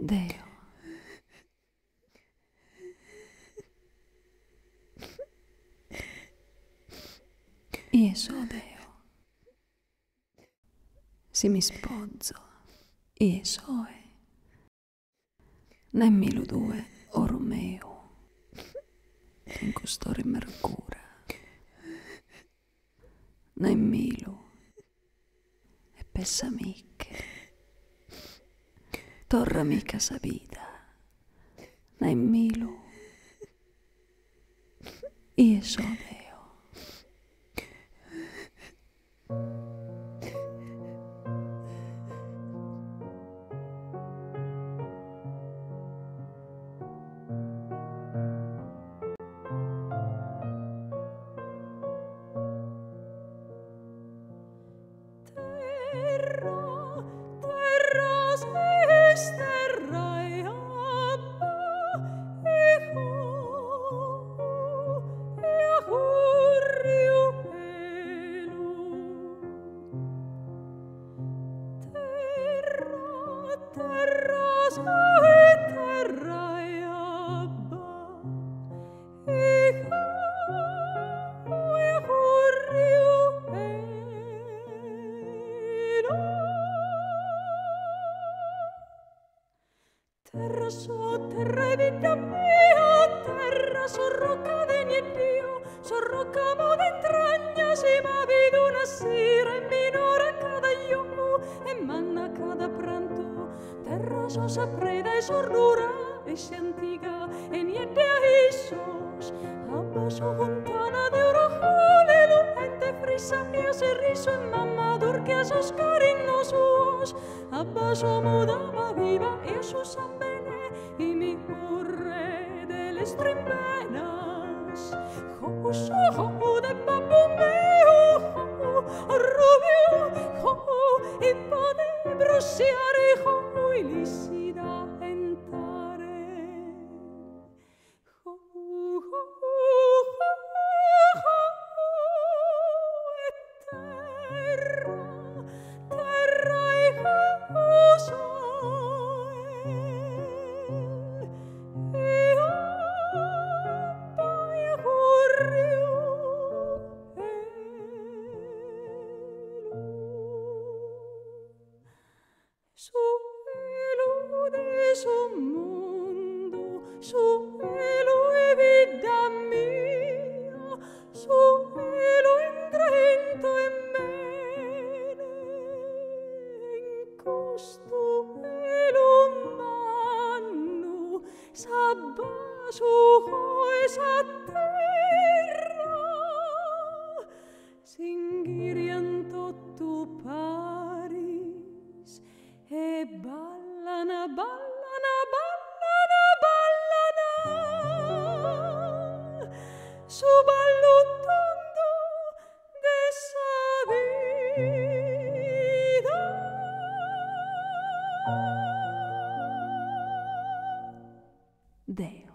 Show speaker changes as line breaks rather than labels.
Deo. Io so Deo. Se mi sposo, io so nemmeno due o Romeo in costore mercura, nemmeno e pessamicche, torra mica sabida, nemmeno io so Deo.
Terra so, terra e vita mia, terra so rocca degni Dio, so rocca mo d'entragna, si ma vedo una sera in minore cada io, e manna cada pranto, terra so sapreda e sordura, e si antiga, e niente a isos, abbaso fontana de orajole, luente frisa, io se riso, e mamma durche a sos carinosos, abbaso mudava viva, io su San Bene, y mi corre de les trimbenas, jo de papo meo, rubio, y pode bruciare, y lisida entare, su mondo, su e vita mia, su indrento e mene, in costo umano, s'abbaso e sa terra, s'inghirian tutto Paris, e ballana, su ballottando de sa vida.
Deo.